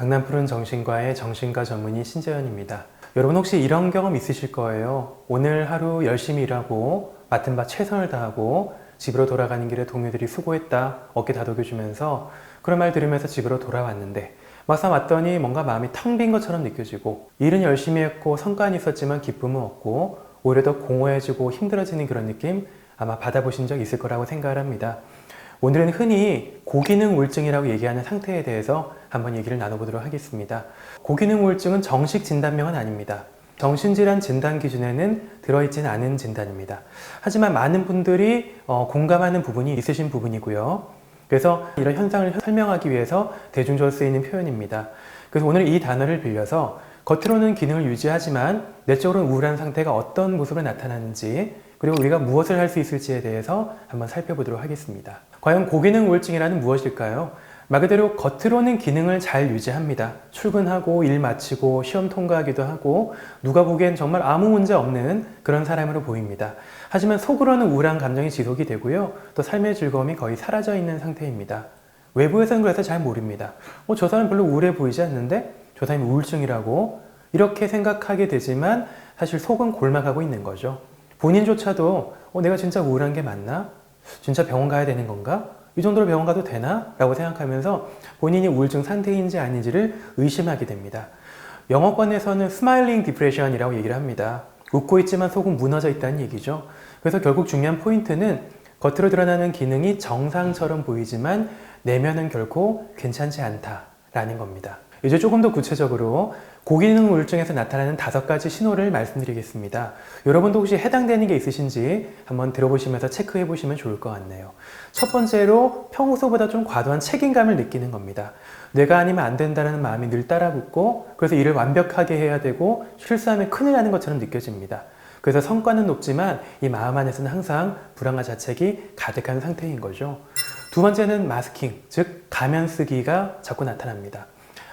강남 푸른 정신과의 정신과 전문의 신재현입니다. 여러분 혹시 이런 경험 있으실 거예요. 오늘 하루 열심히 일하고 맡은 바 최선을 다하고 집으로 돌아가는 길에 동료들이 수고했다 어깨 다독여주면서 그런 말 들으면서 집으로 돌아왔는데 막상 왔더니 뭔가 마음이 텅 빈 것처럼 느껴지고 일은 열심히 했고 성과는 있었지만 기쁨은 없고 오히려 더 공허해지고 힘들어지는 그런 느낌 아마 받아보신 적 있을 거라고 생각을 합니다. 오늘은 흔히 고기능 우울증이라고 얘기하는 상태에 대해서 한번 얘기를 나눠보도록 하겠습니다. 고기능 우울증은 정식 진단명은 아닙니다. 정신질환 진단 기준에는 들어있지는 않은 진단입니다. 하지만 많은 분들이 공감하는 부분이 있으신 부분이고요. 그래서 이런 현상을 설명하기 위해서 대중적으로 쓰이는 표현입니다. 그래서 오늘 이 단어를 빌려서 겉으로는 기능을 유지하지만 내적으로는 우울한 상태가 어떤 모습으로 나타나는지 그리고 우리가 무엇을 할 수 있을지에 대해서 한번 살펴보도록 하겠습니다. 과연 고기능 우울증이란 무엇일까요? 말 그대로 겉으로는 기능을 잘 유지합니다. 출근하고 일 마치고 시험 통과하기도 하고 누가 보기엔 정말 아무 문제 없는 그런 사람으로 보입니다. 하지만 속으로는 우울한 감정이 지속이 되고요. 또 삶의 즐거움이 거의 사라져 있는 상태입니다. 외부에서는 그래서 잘 모릅니다. 저 사람 별로 우울해 보이지 않는데 저 사람이 우울증이라고 이렇게 생각하게 되지만 사실 속은 골마가고 있는 거죠. 본인조차도 내가 진짜 우울한 게 맞나? 진짜 병원 가야 되는 건가? 이 정도로 병원 가도 되나? 라고 생각하면서 본인이 우울증 상태인지 아닌지를 의심하게 됩니다. 영어권에서는 스마일링 디프레션이라고 얘기를 합니다. 웃고 있지만 속은 무너져 있다는 얘기죠. 그래서 결국 중요한 포인트는 겉으로 드러나는 기능이 정상처럼 보이지만 내면은 결코 괜찮지 않다라는 겁니다. 이제 조금 더 구체적으로 고기능 우울증에서 나타나는 5가지 신호를 말씀드리겠습니다. 여러분도 혹시 해당되는 게 있으신지 한번 들어보시면서 체크해 보시면 좋을 것 같네요. 첫 번째로 평소보다 좀 과도한 책임감을 느끼는 겁니다. 내가 아니면 안 된다는 마음이 늘 따라붙고 그래서 일을 완벽하게 해야 되고 실수하면 큰일 나는 것처럼 느껴집니다. 그래서 성과는 높지만 이 마음 안에서는 항상 불안과 자책이 가득한 상태인 거죠. 두 번째는 마스킹, 즉 가면 쓰기가 자꾸 나타납니다.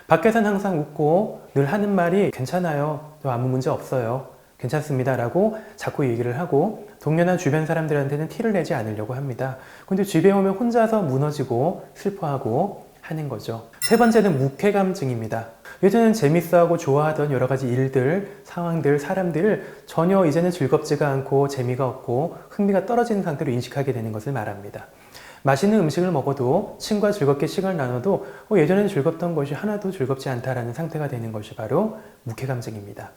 밖에서는 항상 웃고 늘 하는 말이 괜찮아요. 아무 문제 없어요. 괜찮습니다. 라고 자꾸 얘기를 하고 동료나 주변 사람들한테는 티를 내지 않으려고 합니다. 근데 집에 오면 혼자서 무너지고 슬퍼하고 하는 거죠. 세 번째는 무쾌감증입니다. 예전엔 재밌어하고 좋아하던 여러 가지 일들, 상황들, 사람들을 전혀 이제는 즐겁지가 않고 재미가 없고 흥미가 떨어지는 상태로 인식하게 되는 것을 말합니다. 맛있는 음식을 먹어도 친구와 즐겁게 시간을 나눠도 예전에는 즐겁던 것이 하나도 즐겁지 않다라는 상태가 되는 것이 바로 무쾌감증입니다.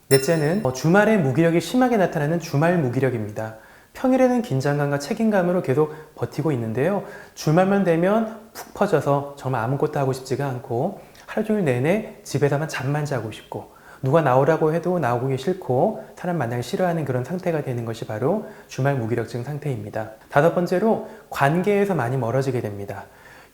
넷째는 주말에 무기력이 심하게 나타나는 주말 무기력입니다. 평일에는 긴장감과 책임감으로 계속 버티고 있는데요. 주말만 되면 푹 퍼져서 정말 아무것도 하고 싶지가 않고 하루 종일 내내 집에서만 잠만 자고 싶고 누가 나오라고 해도 나오기 싫고 사람 만나기 싫어하는 그런 상태가 되는 것이 바로 주말 무기력증 상태입니다. 5번째로 관계에서 많이 멀어지게 됩니다.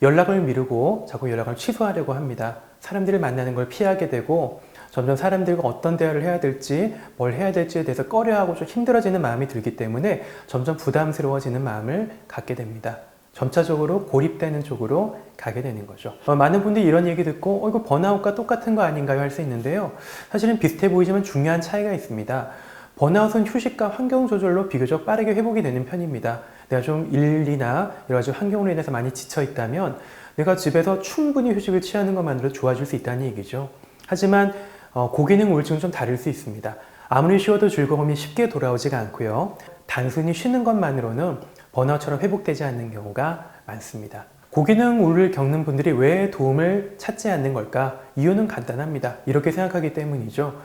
연락을 미루고 자꾸 연락을 취소하려고 합니다. 사람들을 만나는 걸 피하게 되고 점점 사람들과 어떤 대화를 해야 될지 뭘 해야 될지에 대해서 꺼려하고 좀 힘들어지는 마음이 들기 때문에 점점 부담스러워지는 마음을 갖게 됩니다. 점차적으로 고립되는 쪽으로 가게 되는 거죠. 많은 분들이 이런 얘기 듣고 이거 번아웃과 똑같은 거 아닌가요? 할 수 있는데요. 사실은 비슷해 보이지만 중요한 차이가 있습니다. 번아웃은 휴식과 환경 조절로 비교적 빠르게 회복이 되는 편입니다. 내가 좀 일이나 여러 가지 환경으로 인해서 많이 지쳐 있다면 내가 집에서 충분히 휴식을 취하는 것만으로 좋아질 수 있다는 얘기죠. 하지만 고기능 우울증은 좀 다를 수 있습니다. 아무리 쉬어도 즐거움이 쉽게 돌아오지가 않고요. 단순히 쉬는 것만으로는 번아웃처럼 회복되지 않는 경우가 많습니다. 고기능 우울을 겪는 분들이 왜 도움을 찾지 않는 걸까? 이유는 간단합니다. 이렇게 생각하기 때문이죠.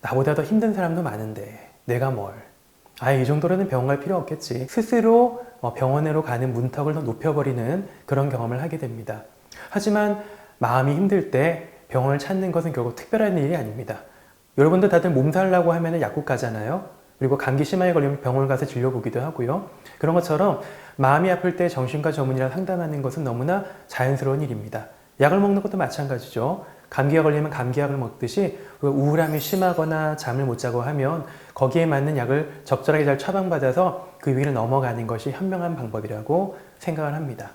나보다 더 힘든 사람도 많은데 내가 뭘? 이 정도로는 병원 갈 필요 없겠지. 스스로 병원으로 가는 문턱을 더 높여버리는 그런 경험을 하게 됩니다. 하지만 마음이 힘들 때 병원을 찾는 것은 결국 특별한 일이 아닙니다. 여러분들 다들 몸살나고 하면 약국 가잖아요. 그리고 감기 심하게 걸리면 병원 가서 진료보기도 하고요. 그런 것처럼 마음이 아플 때 정신과 전문의랑 상담하는 것은 너무나 자연스러운 일입니다. 약을 먹는 것도 마찬가지죠. 감기가 걸리면 감기약을 먹듯이 우울함이 심하거나 잠을 못 자고 하면 거기에 맞는 약을 적절하게 잘 처방받아서 그 위기를 넘어가는 것이 현명한 방법이라고 생각을 합니다.